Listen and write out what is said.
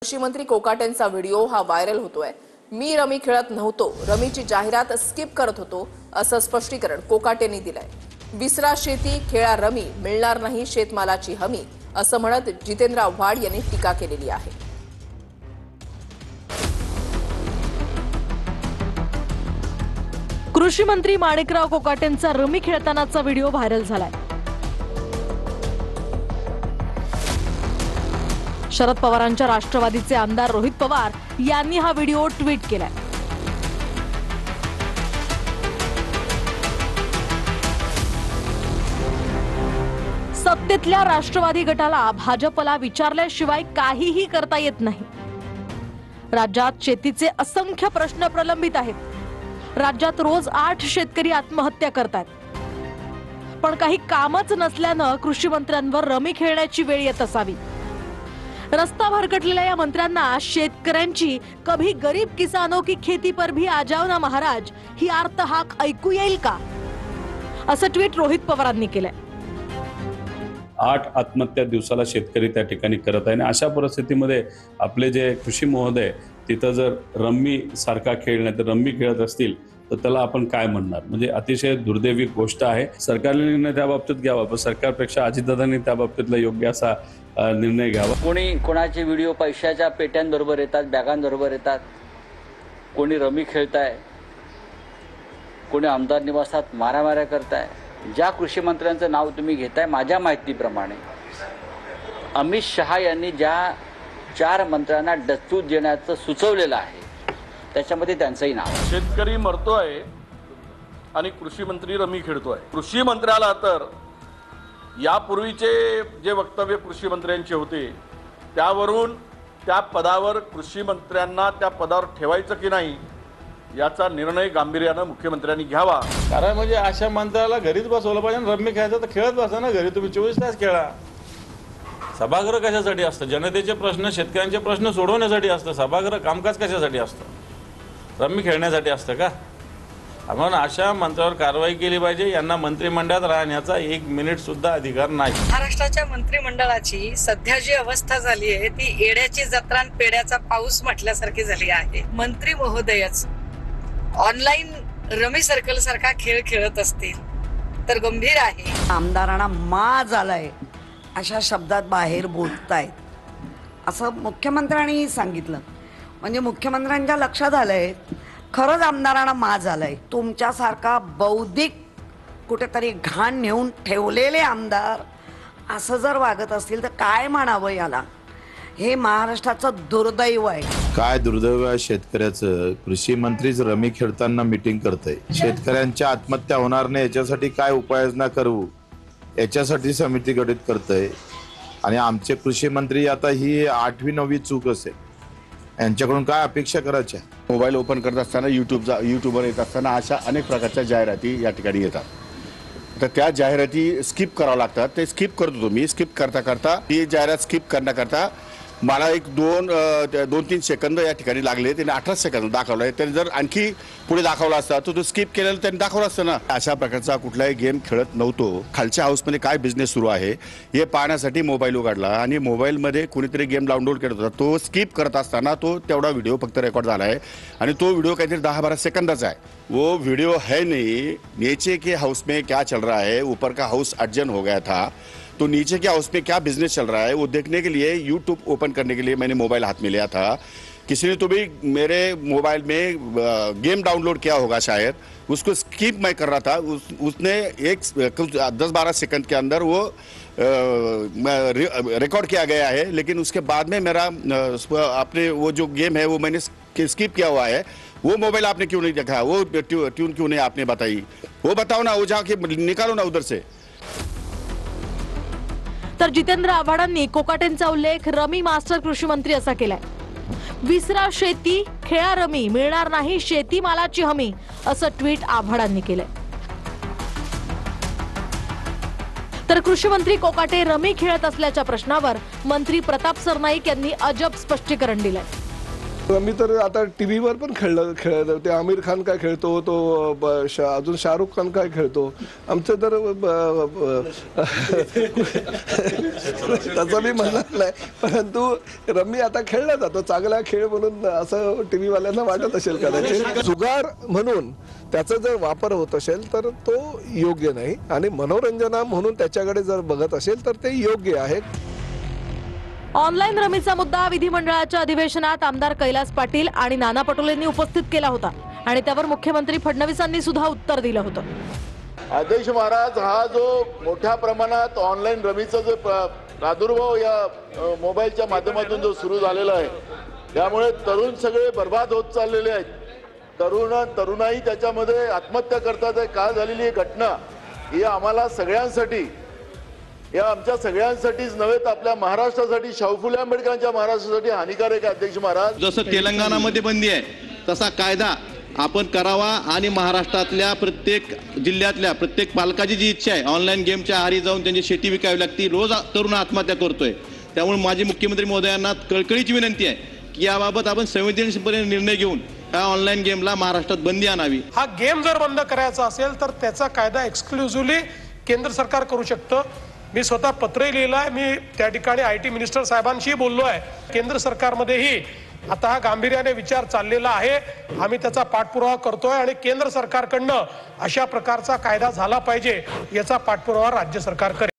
कृषी मंत्री कोकाटेंचा व्हिडिओ हा व्हायरल होतोय। मी रमी खेळत नव्हतो, रमीची जाहिरात स्किप करत होतो असं स्पष्टीकरण कोकाटेंनी दिलंय। विसरा शेती खेळा रमी, मिळणार नाही शेतमालाची हमी असं म्हणत जितेंद्र आव्हाड यांनी टीका केलेली आहे। कृषी मंत्री माणिकराव कोकाटेंचा रमी खेळतानाचा व्हिडिओ व्हायरल झालाय। शरद पवारांच्या राष्ट्रवादीचे आमदार रोहित पवार यांनी हा व्हिडिओ ट्विट केलाय। सत्तेतल्या राष्ट्रवादी गटाला भाजपला विचारल्याशिवाय काहीही करता येत नाही। राज्यात शेतीचे असंख्य प्रश्न प्रलंबित आहेत। राज्यात रोज 8 शेतकरी आत्महत्या करतात, पण काही कामच नसल्यानं कृषी मंत्र्यांवर रमी खेळण्याची वेळ येत असावी। रस्ता भरकटलेल्या या मंत्र्यांना शेतकऱ्यांची कभी गरीब किसानों की खेती पर भी आ जाओ ना महाराज ही आर्त हाक ऐकू येईल का, असं ट्विट रोहित पवारांनी केलंय। 8 आत्महत्या दिवसाला शेतकरी त्या ठिकाणी करत आहे आणि अशा परिस्थितीमध्ये आपले जे कृषी महोदय तिथं जर रम्मी सारखा खेळ नाही तर रम्मी खेळत असतील तर त्याला आपण काय म्हणणार। म्हणजे अतिशय दुर्दैवी गोष्ट आहे। सरकारने निर्णय त्या बाबतीत घ्यावा, पण सरकारपेक्षा अजितदादांनी त्या बाबतीतला योग्य असा निर्णय घ्यावा। कोणी कोणाचे व्हिडिओ पैशाच्या पेट्यांबरोबर येतात, बॅगांबरोबर येतात, कोणी रमी खेळताय, कोणी आमदार निवासात मारामाऱ्या करताय। ज्या कृषी मंत्र्यांचं नाव तुम्ही घेताय, माझ्या माहितीप्रमाणे अमित शहा यांनी ज्या 4 मंत्र्यांना डच्चू देण्याचं सुचवलेलं आहे त्याच्यामध्ये त्यांचंही नाव आहे। शेतकरी मरतोय आणि कृषी मंत्री रमी खेळतोय। कृषी मंत्र्याला तर यापूर्वीचे जे वक्तव्य कृषी मंत्र्यांचे होते त्यावरून त्या पदावर कृषी मंत्र्यांना त्या पदावर ठेवायचं की नाही याचा निर्णय गांभीर्यानं मुख्यमंत्र्यांनी घ्यावा। कारण म्हणजे अशा मंत्र्याला घरीच बसवलं पाहिजे। रम्मी खेळायचं तर खेळत बसा ना घरी, तुम्ही 24 तास खेळा। सभागृह कशासाठी असतं? जनतेचे प्रश्न, शेतकऱ्यांचे प्रश्न सोडवण्यासाठी असतं। सभागृह कामकाज कशासाठी असतं? रम्मी खेळण्यासाठी असतं का? आपण अशा मंत्र्यावर कारवाई केली पाहिजे। यांना मंत्रिमंडळात राहण्याचा 1 मिनिट सुद्धा अधिकार नाही। महाराष्ट्राच्या मंत्रिमंडळाची सध्या जी अवस्था झाली आहे ती येड्याची जत्रा आणि पेड्याचा पाऊस म्हटल्यासारखी झाली आहे। मंत्री महोदयच ऑनलाईन रमी सर्कल सारखा खेळ खेळत असतील तर गंभीर आहे। आमदारांना माज आलाय अशा शब्दात बाहेर बोलतायत असं मुख्यमंत्र्यांनी सांगितलं। म्हणजे मुख्यमंत्र्यांच्या लक्षात आलंय खरंच आमदारांना माज आलाय। तुमच्यासारखा बौद्धिक कुठेतरी घाण नेऊन ठेवलेले आमदार असं जर वागत असतील तर काय म्हणावं याला? हे महाराष्ट्राचं दुर्दैव आहे। काय दुर्दैव आहे शेतकऱ्याचं? कृषी मंत्रीच रमी खेळताना मीटिंग करतंय। शेतकऱ्यांच्या आत्महत्या होणार नाही याच्यासाठी काय उपाययोजना करू याच्यासाठी समिती गठीत करतंय। आणि आमचे कृषी मंत्री आता ही 8वी 9वी चूक असेल, यांच्याकडून काय अपेक्षा करायच्या? मोबाईल ओपन करत असताना यूट्यूबवर येत असताना अशा अनेक प्रकारच्या जाहिराती या ठिकाणी येतात। तर त्या जाहिराती स्किप कराव्या लागतात। ते स्किप करत होतो मी। स्किप करता करता ही जाहिरात स्किप करण्याकरता मला 2-3 सेकंद या ठिकाणी लागले। त्याने 18 सेकंद दाखवलं आहे। त्याने जर आणखी पुढे दाखवला असता तर तो स्किप केलेला त्यांनी दाखवलं असतं ना। अशा प्रकारचा कुठलाही गेम खेळत नव्हतो। खालच्या हाऊसमध्ये काय बिझनेस सुरू आहे हे पाहण्यासाठी मोबाईल उघडला आणि मोबाईलमध्ये कोणीतरी गेम डाउनलोड करत होता। तो स्किप करत असताना तो तेवढा व्हिडिओ फक्त रेकॉर्ड झाला आहे आणि तो व्हिडिओ काहीतरी 10-12 सेकंदाचा आहे। वो वीडियो है नहीं। नीचे के हाउस में क्या चल रहा है, ऊपर का हाउस अर्जन हो गया था, तो नीचे के हाउस में क्या बिजनेस चल रहा है वो देखने के लिए यूट्यूब ओपन करने के लिए मैंने मोबाइल हाथ में लिया था। किसी ने तो भी मेरे मोबाइल में गेम डाउनलोड किया होगा शायद, उसको स्किप मैं कर रहा था। उसने कुछ 10-12 सेकंड के अंदर वो रिकॉर्ड किया गया है। लेकिन उसके बाद में मेरा अपने वो जो गेम है वो मैंने स्किप किया हुआ है। वो मोबाइल आपने क्यों नहीं देखा? वो ट्यून क्यों नहीं आपने बताई? वो बताओ ना, वो जाके निकालो ना उधर से। तर जितेंद्र आव्हाडांनी कोकाटेंचा उल्लेख रमी मास्टर कृषी मंत्री असा केलाय। विसरा शेती खेळा रमी, मिळणार नाही शेतीमालाची हमी असं ट्विट आव्हाडांनी केलंय। तर कृषी मंत्री कोकाटे रमी खेळत असल्याच्या प्रश्नावर मंत्री प्रताप सरनाईक यांनी अजब स्पष्टीकरण दिलंय। मी तर आता टीव्हीवर पण खेळलं ते आमिर खान काय खेळतो, तो अजून शाहरुख खान काय खेळतो. आमचं तर तसं मी म्हणत नाही, परंतु रम्मी आता खेळला जातो चांगला खेळ म्हणून असं टीव्हीवाल्यांना वाटत असेल कदाचित. जुगार म्हणून त्याचा जर वापर होत असेल तर तो योग्य नाही, आणि मनोरंजना म्हणून त्याच्याकडे जर बघत असेल तर ते योग्य आहे. ऑनलाईन रमीचा मुद्दा विधिमंडळाच्या अधिवेशनात आमदार कैलास पाटील आणि नाना पटोलेंनी उपस्थित केला होता आणि त्यावर मुख्यमंत्री फडणवीसांनी सुद्धा उत्तर दिलं होतं. अध्यक्ष महाराज, हा जो मोठ्या प्रमाणात ऑनलाईन रमीचा जो प्रादुर्भाव या मोबाईलच्या माध्यमातून जो सुरू झालेला आहे, त्यामुळे तरुण सगळे बर्बाद होत चाललेले आहेत. तरुणाई त्याच्यामध्ये आत्महत्या करतात. का झालेली ही घटना ही आम्हाला सगळ्यांसाठी, या आमच्या सगळ्यांसाठीच नव्हे तर आपल्या महाराष्ट्रासाठी, शाहू फुले आंबेडकरांच्या महाराष्ट्रासाठी हानिकारक आहे. अध्यक्ष महाराज, जसं तेलंगणामध्ये बंदी आहे तसा कायदा आपण करावा आणि महाराष्ट्रातल्या प्रत्येक जिल्ह्यातल्या प्रत्येक पालकाची जी इच्छा आहे ऑनलाईन गेमच्या आहारी जाऊन त्यांची शेती विकावी लागती, रोज तरुण आत्महत्या करतोय. त्यामुळे माझी मुख्यमंत्री महोदयांना कळकळीची विनंती आहे की याबाबत आपण संवेदनशीलपणे निर्णय घेऊन या ऑनलाईन गेमला महाराष्ट्रात बंदी आणावी. हा गेम जर बंद करायचा असेल तर त्याचा कायदा एक्सक्लुझिव्हली केंद्र सरकार करू शकतं. मी स्वतः पत्रही लिहिलं आहे, मी त्या ठिकाणी IT मिनिस्टर साहेबांशी बोललो आहे. केंद्र सरकारमध्येही आता हा गांभीर्याने विचार चाललेला आहे. आम्ही त्याचा पाठपुरावा करतोय आणि केंद्र सरकारकडनं अशा प्रकारचा कायदा झाला पाहिजे याचा पाठपुरावा राज्य सरकार करेल.